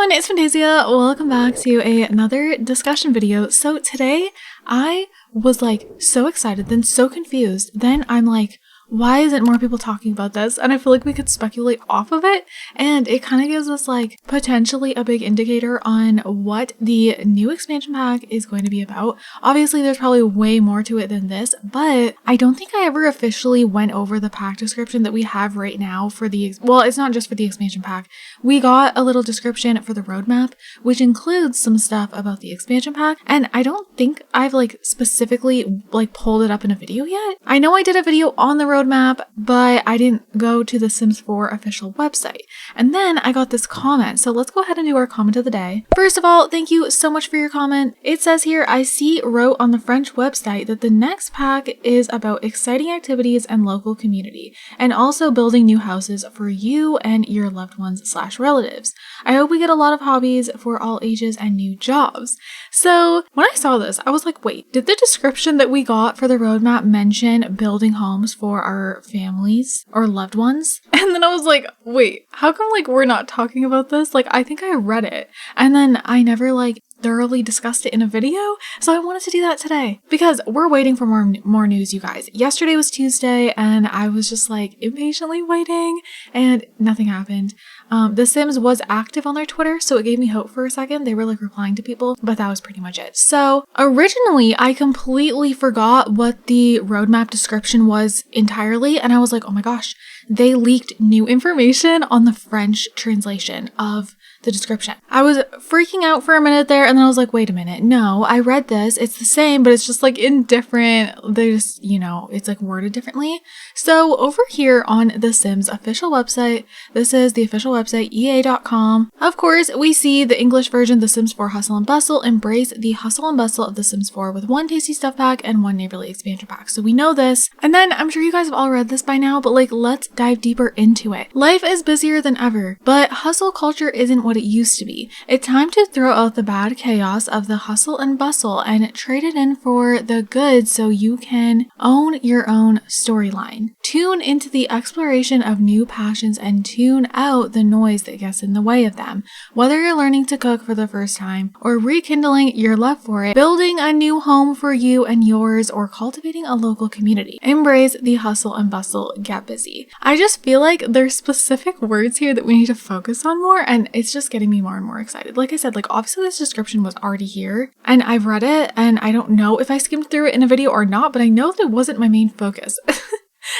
everyone, it's Fantayzia. Welcome back to another discussion video. So today I was like so excited, then so confused. Then I'm like, why isn't more people talking about this? And I feel like we could speculate off of it. And it kind of gives us like potentially a big indicator on what the new expansion pack is going to be about. Obviously, there's probably way more to it than this, but I don't think I ever officially went over the pack description that we have right now for the, well, it's not just for the expansion pack. We got a little description for the roadmap, which includes some stuff about the expansion pack. And I don't think I've like specifically like pulled it up in a video yet. I know I did a video on the roadmap, but I didn't go to the Sims 4 official website. And then I got this comment. So let's go ahead and do our comment of the day. First of all, thank you so much for your comment. It says here, I see wrote on the French website that the next pack is about exciting activities and local community, and also building new houses for you and your loved ones / relatives. I hope we get a lot of hobbies for all ages and new jobs. So when I saw this, I was like, wait, did the description that we got for the roadmap mention building homes for our families or loved ones? And then I was like, wait, how come like we're not talking about this? Like, I think I read it and then I never like thoroughly discussed it in a video, so I wanted to do that today because we're waiting for more news, you guys. Yesterday was Tuesday and I was just like impatiently waiting and nothing happened. The Sims was active on their Twitter, so it gave me hope for a second. They were like replying to people, but that was pretty much it. So originally I completely forgot what the roadmap description was entirely, and I was like, oh my gosh, they leaked new information on the French translation of the description. I was freaking out for a minute there, and then I was like, wait a minute, no, I read this, it's the same, but it's just like in different, there's, you know, it's like worded differently. So over here on the Sims official website, this is the official website, ea.com. Of course, we see the English version, The Sims 4 Hustle and Bustle, embrace the hustle and bustle of The Sims 4 with one tasty stuff pack and one neighborly expansion pack. So we know this, and then I'm sure you guys have all read this by now, but like, let's dive deeper into it. Life is busier than ever, but hustle culture isn't what it used to be. It's time to throw out the bad chaos of the hustle and bustle and trade it in for the good so you can own your own storyline. Tune into the exploration of new passions and tune out the noise that gets in the way of them. Whether you're learning to cook for the first time or rekindling your love for it, building a new home for you and yours, or cultivating a local community, embrace the hustle and bustle, get busy. I just feel like there's specific words here that we need to focus on more, and it's just getting me more and more excited. Like I said, like obviously this description was already here and I've read it, and I don't know if I skimmed through it in a video or not, but I know that it wasn't my main focus.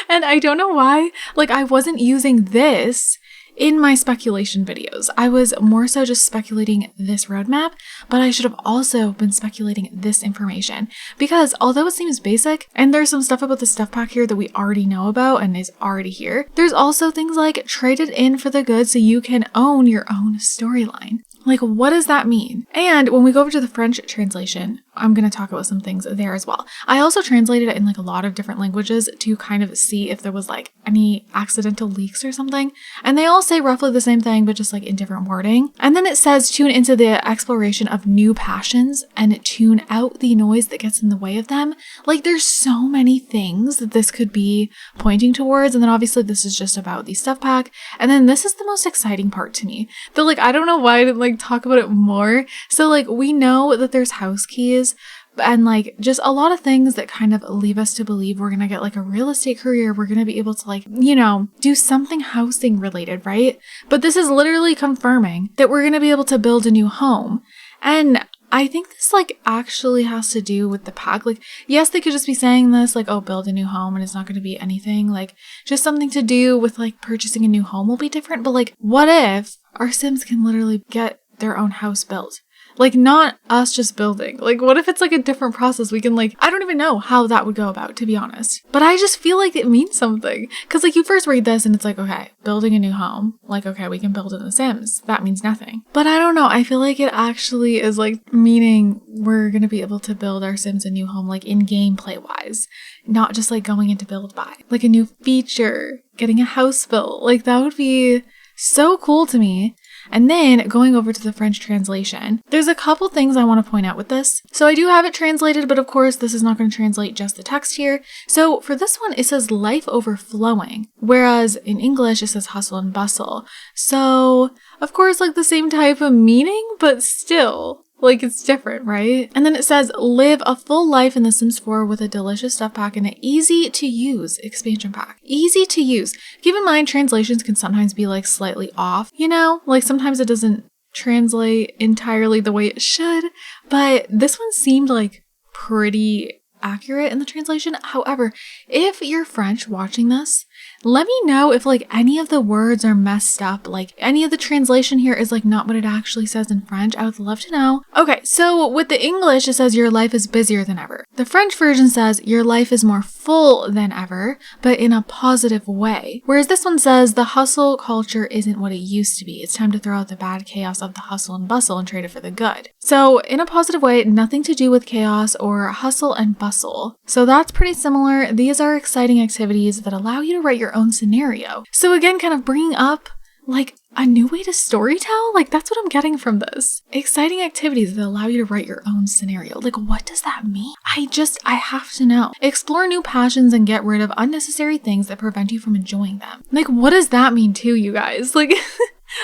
And I don't know why, like I wasn't using this in my speculation videos. I was more so just speculating this roadmap, but I should have also been speculating this information, because although it seems basic and there's some stuff about the stuff pack here that we already know about and is already here, there's also things like trade it in for the good so you can own your own storyline. Like, what does that mean? And when we go over to the French translation, I'm going to talk about some things there as well. I also translated it in like a lot of different languages to kind of see if there was like any accidental leaks or something. And they all say roughly the same thing, but just like in different wording. And then it says tune into the exploration of new passions and tune out the noise that gets in the way of them. Like there's so many things that this could be pointing towards. And then obviously this is just about the stuff pack. And then this is the most exciting part to me. But like, I don't know why I didn't like talk about it more. So like we know that there's house keys and like just a lot of things that kind of leave us to believe we're gonna get like a real estate career. We're gonna be able to like, you know, do something housing related, right? But this is literally confirming that we're gonna be able to build a new home. And I think this like actually has to do with the pack. Like, yes, they could just be saying this like, oh, build a new home, and it's not going to be anything like just something to do with like purchasing a new home will be different. But like, what if our Sims can literally get their own house built? Like, not us just building. Like, what if it's like a different process? We can like, I don't even know how that would go about, to be honest. But I just feel like it means something. Because like you first read this and it's like, okay, building a new home. Like, okay, we can build in The Sims. That means nothing. But I don't know. I feel like it actually is like meaning we're going to be able to build our Sims a new home, like in gameplay wise. Not just like going into build by. Like a new feature, getting a house built. Like that would be so cool to me. And then going over to the French translation, there's a couple things I want to point out with this. So I do have it translated, but of course this is not going to translate just the text here. So for this one, it says life overflowing, whereas in English it says hustle and bustle. So of course, like the same type of meaning, but still, like it's different, right? And then it says live a full life in The Sims 4 with a delicious stuff pack and an easy to use expansion pack. Easy to use. Keep in mind, translations can sometimes be like slightly off, you know? Like sometimes it doesn't translate entirely the way it should, but this one seemed like pretty accurate in the translation. However, if you're French watching this, let me know if like any of the words are messed up, like any of the translation here is like not what it actually says in French. I would love to know. Okay, so with the English, it says your life is busier than ever. The French version says your life is more full than ever, but in a positive way. Whereas this one says the hustle culture isn't what it used to be. It's time to throw out the bad chaos of the hustle and bustle and trade it for the good. So in a positive way, nothing to do with chaos or hustle and bustle. So that's pretty similar. These are exciting activities that allow you to write your own scenario. So again, kind of bringing up like a new way to storytell. Like that's what I'm getting from this. Exciting activities that allow you to write your own scenario. Like what does that mean? I have to know. Explore new passions and get rid of unnecessary things that prevent you from enjoying them. Like what does that mean too, you guys? Like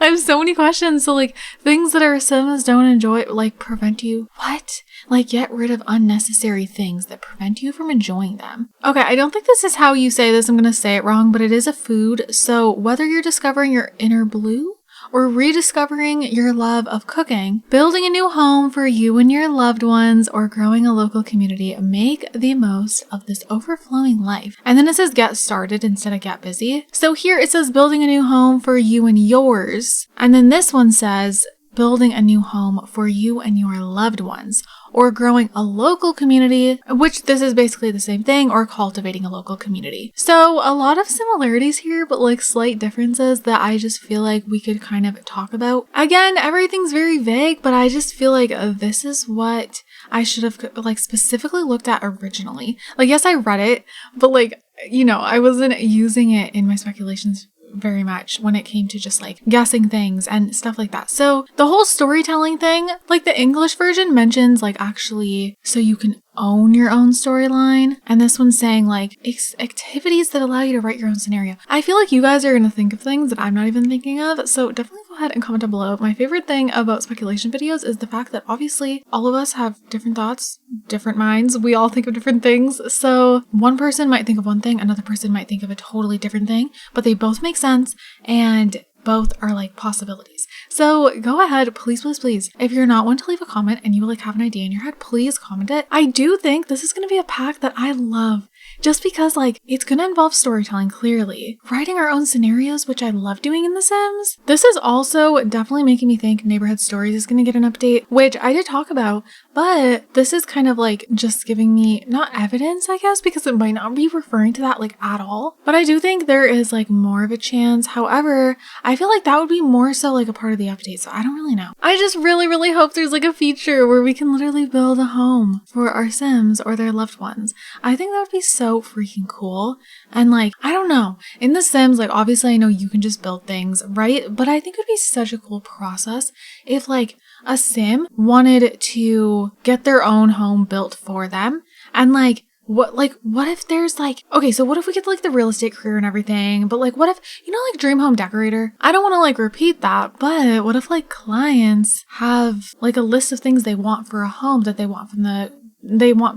I have so many questions. So like things that our Sims don't enjoy, like prevent you. What? Like get rid of unnecessary things that prevent you from enjoying them. Okay, I don't think this is how you say this. I'm going to say it wrong, but it is a food. So whether you're discovering your inner blue or rediscovering your love of cooking, building a new home for you and your loved ones, or growing a local community, make the most of this overflowing life. And then it says get started instead of get busy. So here it says building a new home for you and yours. And then this one says building a new home for you and your loved ones, or growing a local community, which this is basically the same thing, or cultivating a local community. So a lot of similarities here, but like slight differences that I just feel like we could kind of talk about. Again, everything's very vague, but I just feel like this is what I should have like specifically looked at originally. Like, yes, I read it, but like, you know, I wasn't using it in my speculations very much when it came to just like guessing things and stuff like that. So the whole storytelling thing, like the English version mentions like actually so you can own your own storyline, and this one's saying like activities that allow you to write your own scenario. I feel like you guys are gonna think of things that I'm not even thinking of, so definitely go ahead and comment down below. My favorite thing about speculation videos is the fact that obviously all of us have different thoughts, different minds, we all think of different things. So one person might think of one thing, another person might think of a totally different thing, but they both make sense and both are like possibilities. So go ahead, please, please, please. If you're not one to leave a comment and you like have an idea in your head, please comment it. I do think this is going to be a pack that I love just because like it's going to involve storytelling clearly, writing our own scenarios, which I love doing in The Sims. This is also definitely making me think Neighborhood Stories is going to get an update, which I did talk about, but this is kind of like just giving me not evidence, I guess, because it might not be referring to that like at all, but I do think there is like more of a chance. However, I feel like that would be more so like a part of the update, so I don't really know. I just really, really hope there's like a feature where we can literally build a home for our Sims or their loved ones. I think that would be so freaking cool. And like, I don't know, in The Sims, like obviously I know you can just build things, right? But I think it would be such a cool process if like a Sim wanted to get their own home built for them, and like what if there's like, okay, so what if we get like the real estate career and everything, but like what if, you know, like Dream Home Decorator? I don't want to like repeat that, but what if like clients have like a list of things they want for a home that they want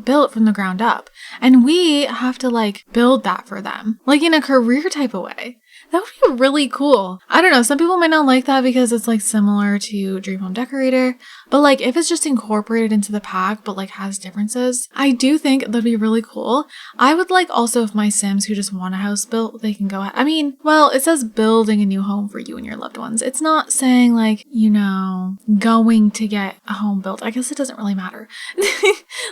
built from the ground up, and we have to like build that for them, like in a career type of way? That would be really cool. I don't know, some people might not like that because it's like similar to Dream Home Decorator, but like if it's just incorporated into the pack but like has differences, I do think that'd be really cool. I would like also if my Sims who just want a house built, they can go ahead. I mean, well, it says building a new home for you and your loved ones. It's not saying like, you know, going to get a home built. I guess it doesn't really matter.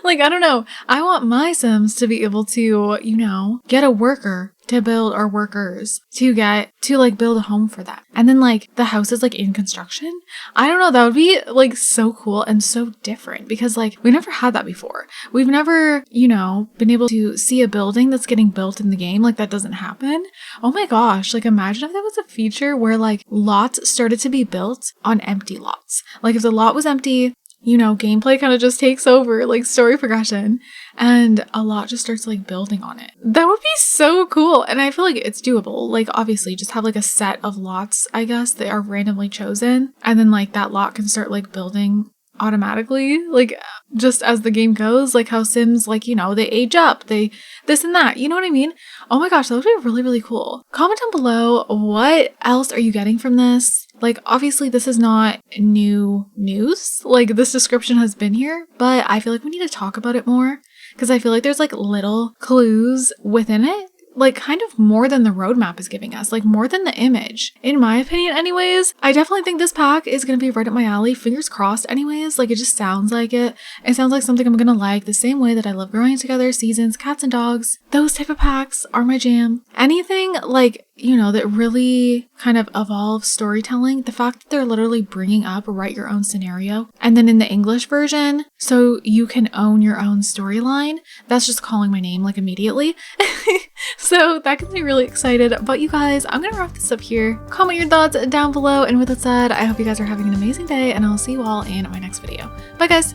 Like, I don't know. I want my Sims to be able to, you know, get a worker to build, or workers to get to like build a home for that. And then like the house is like in construction. I don't know, that would be like so cool and so different because like we never had that before. We've never, you know, been able to see a building that's getting built in the game. Like that doesn't happen. Oh my gosh, like imagine if there was a feature where like lots started to be built on empty lots. Like if the lot was empty, you know, gameplay kind of just takes over, like story progression, and a lot just starts like building on it. That would be so cool. And I feel like it's doable. Like obviously just have like a set of lots, I guess, that are randomly chosen. And then like that lot can start like building automatically, like just as the game goes, like how Sims, like, you know, they age up, they this and that, you know what I mean? Oh my gosh, that would be really, really cool. Comment down below, what else are you getting from this? Like, obviously this is not new news, like this description has been here, but I feel like we need to talk about it more because I feel like there's like little clues within it, like kind of more than the roadmap is giving us, like more than the image, in my opinion anyways. I definitely think this pack is gonna be right up my alley, fingers crossed anyways. Like it just sounds like it sounds like something I'm gonna like, the same way that I love Growing Together, Seasons, Cats and Dogs. Those type of packs are my jam. Anything like, you know, that really kind of evolves storytelling. The fact that they're literally bringing up write your own scenario, and then in the English version so you can own your own storyline, that's just calling my name like immediately. So that gets me really excited. But you guys, I'm gonna wrap this up here. Comment your thoughts down below, and with that said, I hope you guys are having an amazing day, and I'll see you all in my next video. Bye guys.